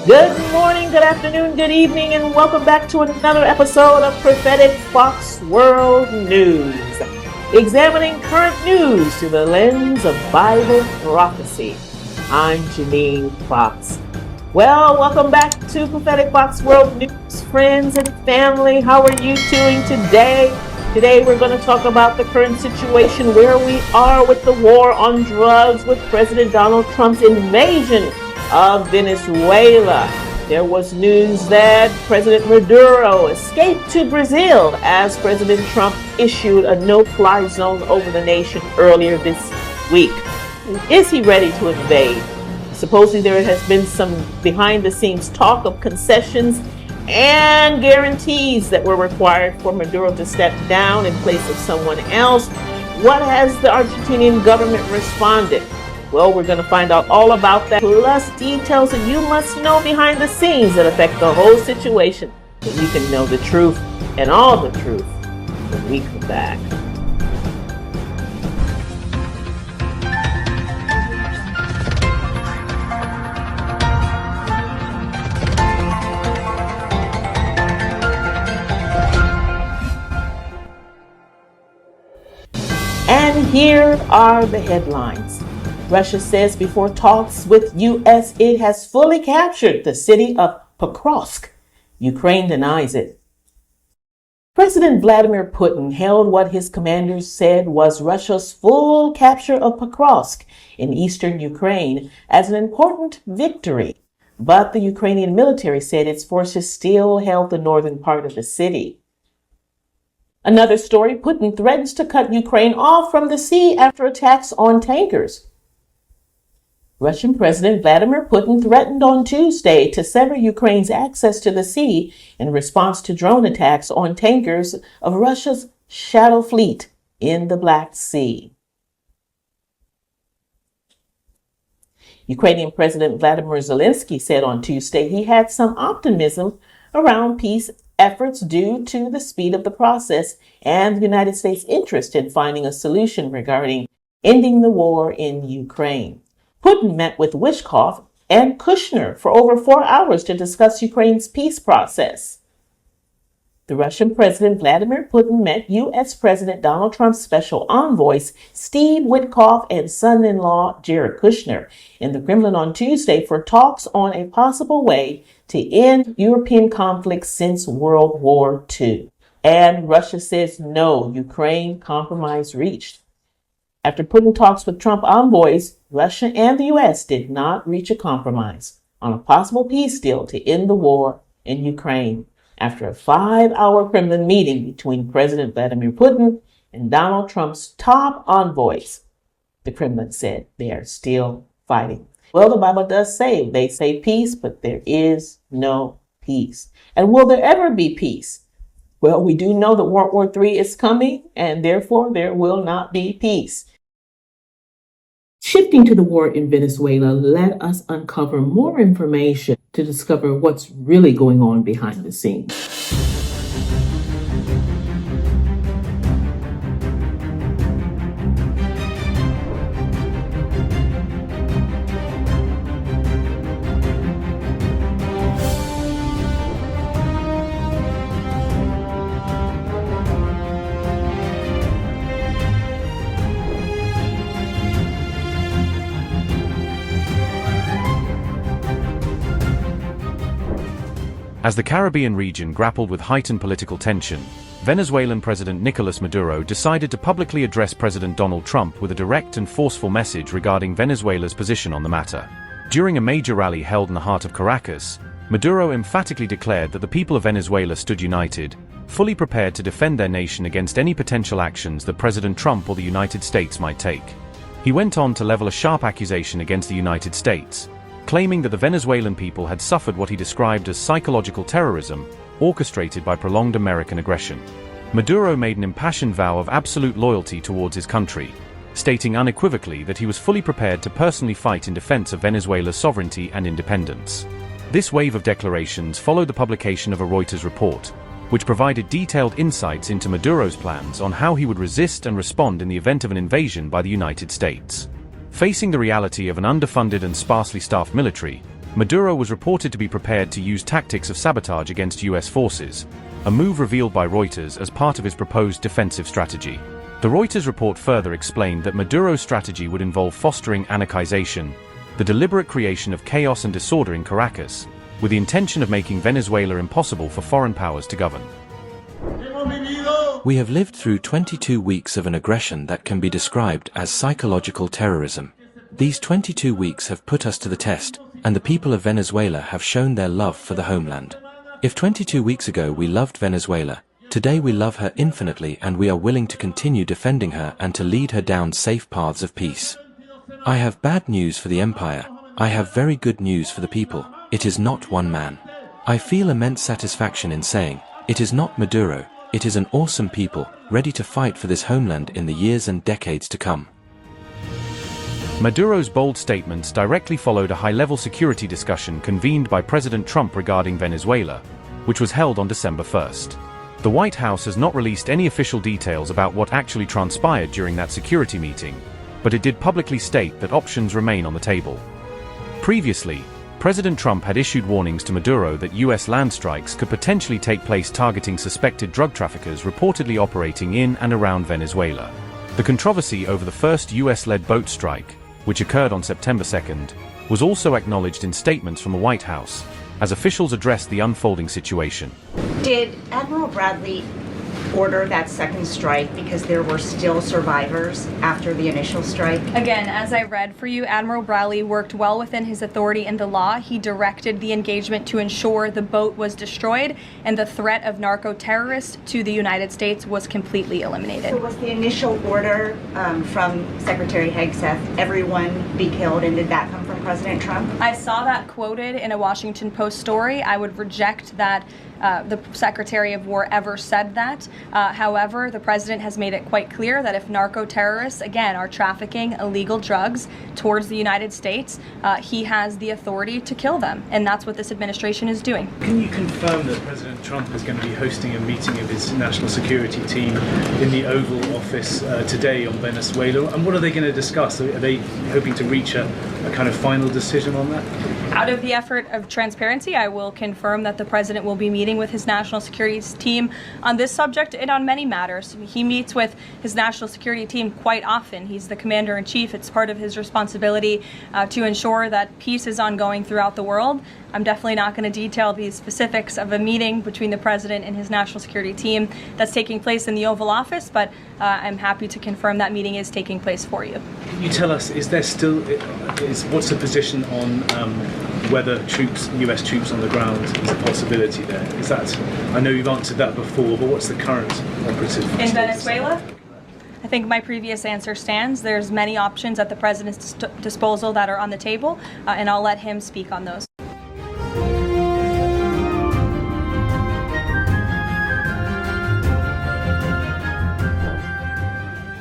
Good morning, good afternoon, good evening, and welcome back to another episode of Prophetic Fox World News, examining current news through the lens of Bible prophecy. I'm Janine Fox. Well, welcome back to Prophetic Fox World News, friends and family. How are you doing today? Today we're going to talk about the current situation where we are with the war on drugs with President Donald Trump's invasion of Venezuela. There was news that President Maduro escaped to Brazil as President Trump issued a no-fly zone over the nation earlier this week. Is he ready to invade? Supposedly there has been some behind-the-scenes talk of concessions and guarantees that were required for Maduro to step down in place of someone else. What has the Argentinian government responded? Well, we're going to find out all about that, plus details that you must know behind the scenes that affect the whole situation, so you can know the truth and all the truth when we come back. And here are the headlines. Russia says before talks with U.S. it has fully captured the city of Pokrovsk. Ukraine denies it. President Vladimir Putin hailed what his commanders said was Russia's full capture of Pokrovsk in eastern Ukraine as an important victory. But the Ukrainian military said its forces still held the northern part of the city. Another story, Putin threatens to cut Ukraine off from the sea after attacks on tankers. Russian President Vladimir Putin threatened on Tuesday to sever Ukraine's access to the sea in response to drone attacks on tankers of Russia's Shadow Fleet in the Black Sea. Ukrainian President Vladimir Zelensky said on Tuesday he had some optimism around peace efforts due to the speed of the process and the United States' interest in finding a solution regarding ending the war in Ukraine. Putin met with Wishkov and Kushner for over 4 hours to discuss Ukraine's peace process. The Russian President Vladimir Putin met U.S. President Donald Trump's special envoys Steve Witkoff and son-in-law Jared Kushner in the Kremlin on Tuesday for talks on a possible way to end European conflict since World War II. And Russia says no Ukraine compromise reached. After Putin talks with Trump envoys, Russia and the U.S. did not reach a compromise on a possible peace deal to end the war in Ukraine after a 5-hour Kremlin meeting between President Vladimir Putin and Donald Trump's top envoys. The Kremlin said they are still fighting. Well, the Bible does say, they say peace, but there is no peace. And will there ever be peace? Well, we do know that World War III is coming, and therefore there will not be peace. Shifting to the war in Venezuela, let us uncover more information to discover what's really going on behind the scenes. As the Caribbean region grappled with heightened political tension, Venezuelan President Nicolas Maduro decided to publicly address President Donald Trump with a direct and forceful message regarding Venezuela's position on the matter. During a major rally held in the heart of Caracas, Maduro emphatically declared that the people of Venezuela stood united, fully prepared to defend their nation against any potential actions that President Trump or the United States might take. He went on to level a sharp accusation against the United States, claiming that the Venezuelan people had suffered what he described as psychological terrorism, orchestrated by prolonged American aggression. Maduro made an impassioned vow of absolute loyalty towards his country, stating unequivocally that he was fully prepared to personally fight in defense of Venezuela's sovereignty and independence. This wave of declarations followed the publication of a Reuters report, which provided detailed insights into Maduro's plans on how he would resist and respond in the event of an invasion by the United States. Facing the reality of an underfunded and sparsely staffed military, Maduro was reported to be prepared to use tactics of sabotage against US forces, a move revealed by Reuters as part of his proposed defensive strategy. The Reuters report further explained that Maduro's strategy would involve fostering anarchization, the deliberate creation of chaos and disorder in Caracas, with the intention of making Venezuela impossible for foreign powers to govern. We have lived through 22 weeks of an aggression that can be described as psychological terrorism. These 22 weeks have put us to the test, and the people of Venezuela have shown their love for the homeland. If 22 weeks ago we loved Venezuela, today we love her infinitely, and we are willing to continue defending her and to lead her down safe paths of peace. I have bad news for the empire. I have very good news for the people. It is not one man. I feel immense satisfaction in saying, it is not Maduro, it is an awesome people, ready to fight for this homeland in the years and decades to come. Maduro's bold statements directly followed a high-level security discussion convened by President Trump regarding Venezuela, which was held on December 1st. The White House has not released any official details about what actually transpired during that security meeting, but it did publicly state that options remain on the table. Previously, President Trump had issued warnings to Maduro that U.S. land strikes could potentially take place targeting suspected drug traffickers reportedly operating in and around Venezuela. The controversy over the first U.S.-led boat strike, which occurred on September 2nd, was also acknowledged in statements from the White House, as officials addressed the unfolding situation. Did Admiral Bradley order that second strike because there were still survivors after the initial strike? Again, as I read for you, Admiral Bradley worked well within his authority in the law. He directed the engagement to ensure the boat was destroyed and the threat of narco-terrorists to the United States was completely eliminated. So was the initial order from Secretary Hegseth, everyone be killed, and did that come from President Trump? I saw that quoted in a Washington Post story. I would reject that the Secretary of War ever said that. However, the president has made it quite clear that if narco-terrorists, again, are trafficking illegal drugs towards the United States, he has the authority to kill them, and that's what this administration is doing. Can you confirm that President Trump is going to be hosting a meeting of his national security team in the Oval Office today on Venezuela? And what are they going to discuss? Are they hoping to reach a kind of final decision on that? Out of the effort of transparency, I will confirm that the president will be meeting with his national security team on this subject and on many matters. He meets with his national security team quite often. He's the commander-in-chief. It's part of his responsibility to ensure that peace is ongoing throughout the world. I'm definitely not going to detail the specifics of a meeting between the president and his national security team that's taking place in the Oval Office, but I'm happy to confirm that meeting is taking place for you. Can you tell us, what's the position on whether US troops on the ground is a possibility there? I know you've answered that before, but what's the current operative in status? Venezuela? I think my previous answer stands. There's many options at the president's disposal that are on the table, and I'll let him speak on those.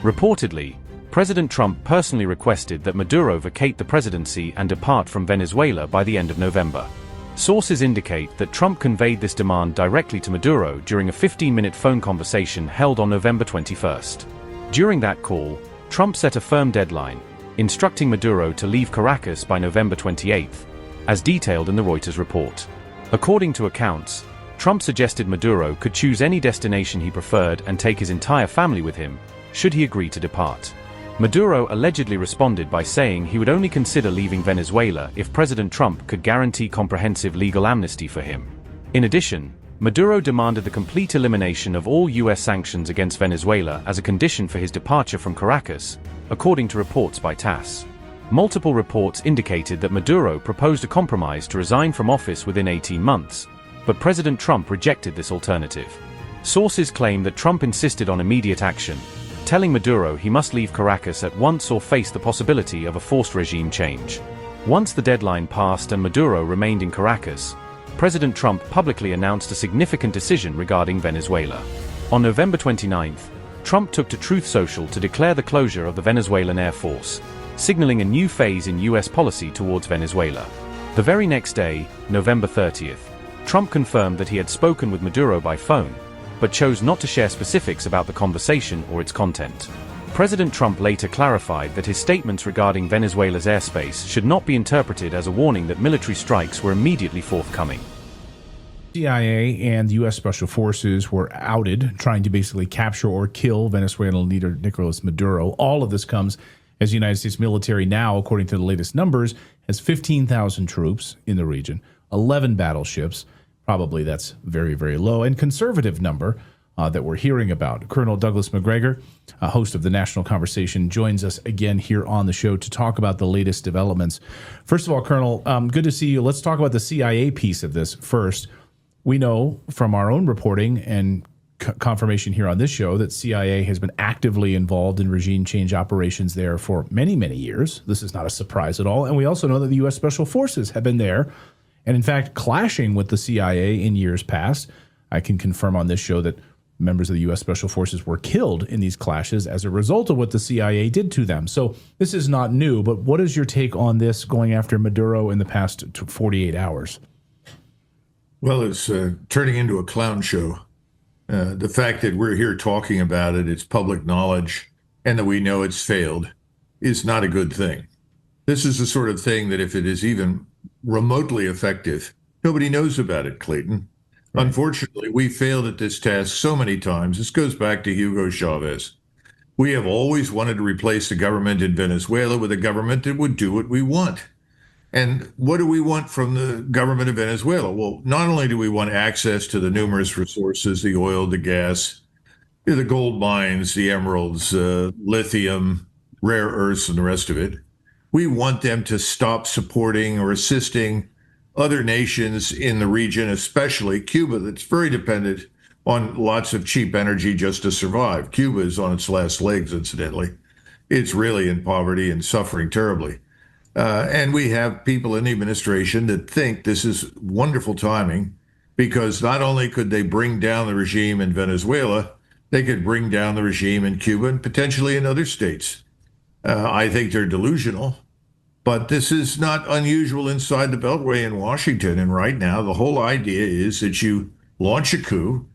Reportedly, President Trump personally requested that Maduro vacate the presidency and depart from Venezuela by the end of November. Sources indicate that Trump conveyed this demand directly to Maduro during a 15-minute phone conversation held on November 21st. During that call, Trump set a firm deadline, instructing Maduro to leave Caracas by November 28th, as detailed in the Reuters report. According to accounts, Trump suggested Maduro could choose any destination he preferred and take his entire family with him, should he agree to depart. Maduro allegedly responded by saying he would only consider leaving Venezuela if President Trump could guarantee comprehensive legal amnesty for him. In addition, Maduro demanded the complete elimination of all U.S. sanctions against Venezuela as a condition for his departure from Caracas, according to reports by TASS. Multiple reports indicated that Maduro proposed a compromise to resign from office within 18 months, but President Trump rejected this alternative. Sources claim that Trump insisted on immediate action, telling Maduro he must leave Caracas at once or face the possibility of a forced regime change. Once the deadline passed and Maduro remained in Caracas, President Trump publicly announced a significant decision regarding Venezuela. On November 29th, Trump took to Truth Social to declare the closure of the Venezuelan Air Force, signaling a new phase in U.S. policy towards Venezuela. The very next day, November 30th, Trump confirmed that he had spoken with Maduro by phone, but chose not to share specifics about the conversation or its content. President Trump later clarified that his statements regarding Venezuela's airspace should not be interpreted as a warning that military strikes were immediately forthcoming. CIA and the U.S. Special Forces were outed, trying to basically capture or kill Venezuelan leader Nicolas Maduro. All of this comes as the United States military now, according to the latest numbers, has 15,000 troops in the region, 11 battleships. Probably that's very, very low and conservative number that we're hearing about. Colonel Douglas Macgregor, host of the National Conversation, joins us again here on the show to talk about the latest developments. First of all, Colonel, good to see you. Let's talk about the CIA piece of this first. We know from our own reporting and confirmation here on this show that CIA has been actively involved in regime change operations there for many, many years. This is not a surprise at all. And we also know that the U.S. Special Forces have been there and, in fact, clashing with the CIA in years past. I can confirm on this show that members of the U.S. Special Forces were killed in these clashes as a result of what the CIA did to them. So this is not new, but what is your take on this going after Maduro in the past 48 hours? Well, it's turning into a clown show. The fact that we're here talking about it, it's public knowledge, and that we know it's failed is not a good thing. This is the sort of thing that if it is even remotely effective, nobody knows about it, Clayton. Right. Unfortunately, we failed at this task so many times. This goes back to Hugo Chavez. We have always wanted to replace the government in Venezuela with a government that would do what we want. And what do we want from the government of Venezuela? Well, not only do we want access to the numerous resources, the oil, the gas, the gold mines, the emeralds, lithium, rare earths, and the rest of it. We want them to stop supporting or assisting other nations in the region, especially Cuba, that's very dependent on lots of cheap energy just to survive. Cuba is on its last legs, incidentally. It's really in poverty and suffering terribly. And we have people in the administration that think this is wonderful timing because not only could they bring down the regime in Venezuela, they could bring down the regime in Cuba and potentially in other states. I think they're delusional, but this is not unusual inside the Beltway in Washington. And right now, the whole idea is that you launch a coup,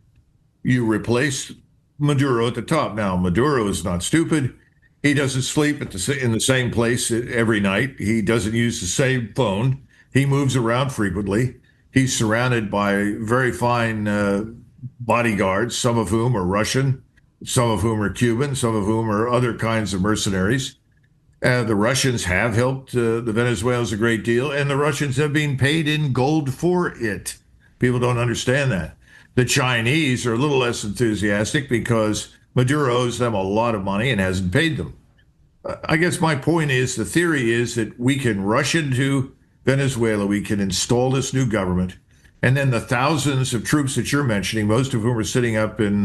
you replace Maduro at the top. Now, Maduro is not stupid. He doesn't sleep in the same place every night. He doesn't use the same phone. He moves around frequently. He's surrounded by very fine bodyguards, some of whom are Russian, some of whom are Cuban, some of whom are other kinds of mercenaries. The Russians have helped the Venezuelans a great deal, and the Russians have been paid in gold for it. People don't understand that. The Chinese are a little less enthusiastic because Maduro owes them a lot of money and hasn't paid them. I guess my point is the theory is that we can rush into Venezuela, we can install this new government, and then the thousands of troops that you're mentioning, most of whom are sitting up in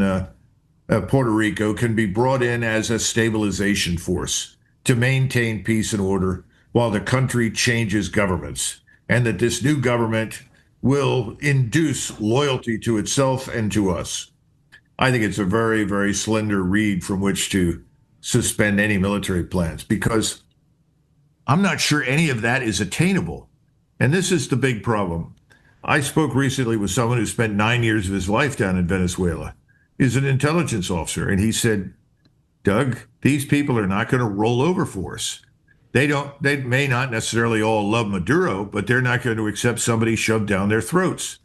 Puerto Rico, can be brought in as a stabilization force to maintain peace and order while the country changes governments, and that this new government will induce loyalty to itself and to us. I think it's a very, very slender reed from which to suspend any military plans because I'm not sure any of that is attainable. And this is the big problem. I spoke recently with someone who spent 9 years of his life down in Venezuela. He's an intelligence officer. And he said, Doug, these people are not going to roll over for us. They may not necessarily all love Maduro, but they're not going to accept somebody shoved down their throats.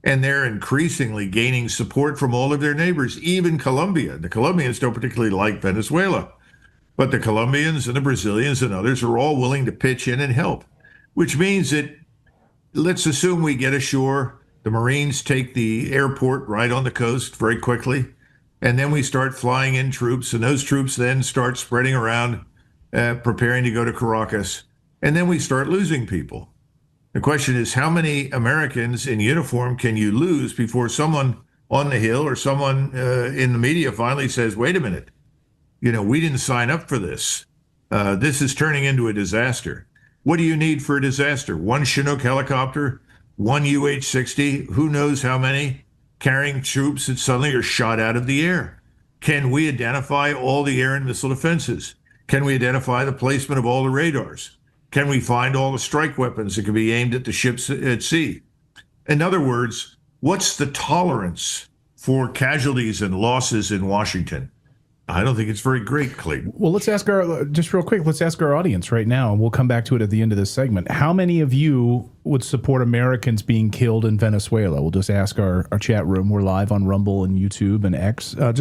And they're increasingly gaining support from all of their neighbors, even Colombia. The Colombians don't particularly like Venezuela, but the Colombians and the Brazilians and others are all willing to pitch in and help, which means that let's assume we get ashore, the Marines take the airport right on the coast very quickly, and then we start flying in troops, and those troops then start spreading around, preparing to go to Caracas, and then we start losing people. The question is, how many Americans in uniform can you lose before someone on the Hill or someone in the media finally says, wait a minute, we didn't sign up for this. This is turning into a disaster. What do you need for a disaster? One Chinook helicopter, one UH-60, who knows how many carrying troops that suddenly are shot out of the air? Can we identify all the air and missile defenses? Can we identify the placement of all the radars? Can we find all the strike weapons that can be aimed at the ships at sea? In other words, what's the tolerance for casualties and losses in Washington? I don't think it's very great, Clayton. Well, let's ask just real quick, let's ask our audience right now, and we'll come back to it at the end of this segment. How many of you would support Americans being killed in Venezuela? We'll just ask our chat room. We're live on Rumble and YouTube and X. For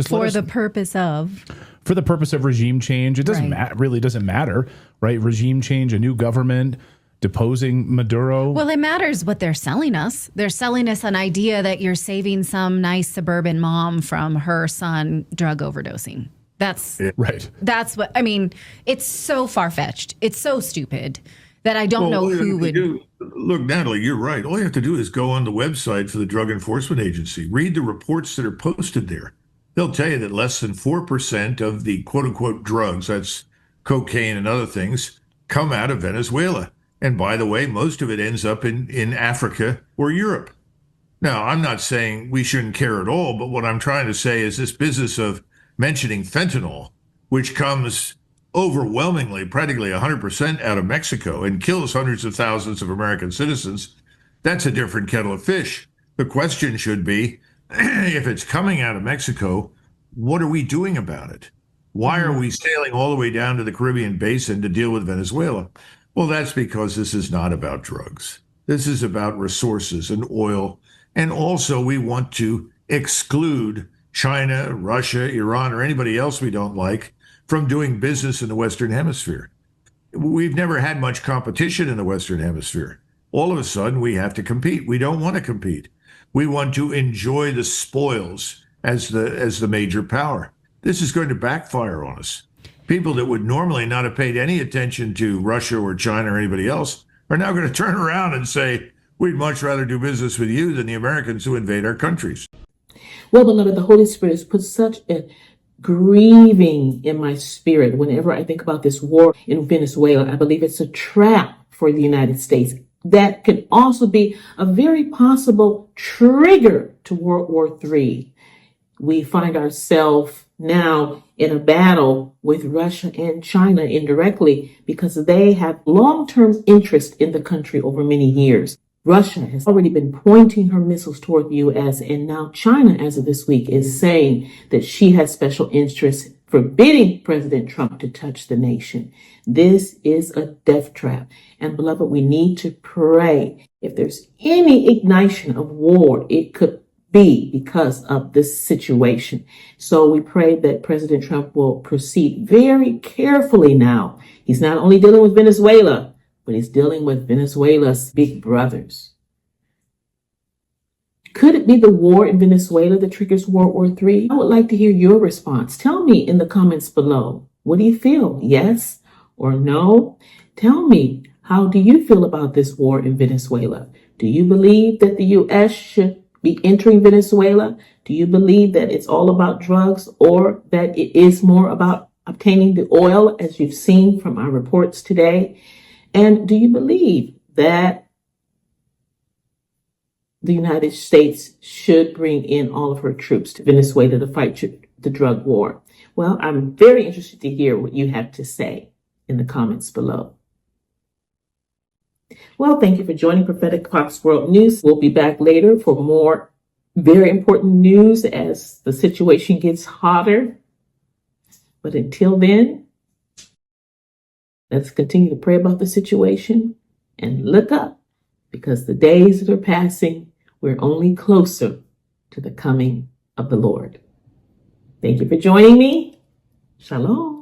the purpose of regime change. It doesn't really doesn't matter, right? Regime change, a new government, deposing Maduro. Well, it matters what they're selling us. They're selling us an idea that you're saving some nice suburban mom from her son drug overdosing. That's right. That's what I mean. It's so far-fetched. It's so stupid that I don't know who would. Look, Natalie, you're right. All you have to do is go on the website for the Drug Enforcement Agency. Read the reports that are posted there. They'll tell you that less than 4% of the quote-unquote drugs, that's cocaine and other things, come out of Venezuela. And by the way, most of it ends up in Africa or Europe. Now, I'm not saying we shouldn't care at all, but what I'm trying to say is this business of mentioning fentanyl, which comes overwhelmingly, practically 100% out of Mexico and kills hundreds of thousands of American citizens, that's a different kettle of fish. The question should be, if it's coming out of Mexico, what are we doing about it? Why are we sailing all the way down to the Caribbean basin to deal with Venezuela? Well, that's because this is not about drugs. This is about resources and oil. And also we want to exclude China, Russia, Iran, or anybody else we don't like from doing business in the Western Hemisphere. We've never had much competition in the Western Hemisphere. All of a sudden, we have to compete. We don't want to compete. We want to enjoy the spoils as the major power. This is going to backfire on us. People that would normally not have paid any attention to Russia or China or anybody else are now going to turn around and say, we'd much rather do business with you than the Americans who invade our countries. Well, beloved, the Holy Spirit has put such a grieving in my spirit whenever I think about this war in Venezuela. I believe it's a trap for the United States that can also be a very possible trigger to World War III. We find ourselves now in a battle with Russia and China indirectly because they have long-term interest in the country over many years. Russia has already been pointing her missiles toward the U.S., and now China, as of this week, is saying that she has special interests forbidding President Trump to touch the nation. This is a death trap. And beloved, we need to pray. If there's any ignition of war, it could be because of this situation. So we pray that President Trump will proceed very carefully now. He's not only dealing with Venezuela, but he's dealing with Venezuela's big brothers. Could it be the war in Venezuela that triggers World War III? I would like to hear your response. Tell me in the comments below. What do you feel? Yes or no? Tell me, how do you feel about this war in Venezuela? Do you believe that the U.S. should be entering Venezuela? Do you believe that it's all about drugs, or that it is more about obtaining the oil, as you've seen from our reports today? And do you believe that the United States should bring in all of her troops to Venezuela to fight the drug war? Well, I'm very interested to hear what you have to say in the comments below. Well, thank you for joining Prophetic Fox World News. We'll be back later for more very important news as the situation gets hotter. But until then, let's continue to pray about the situation and look up, because the days that are passing, we're only closer to the coming of the Lord. Thank you for joining me. Shalom.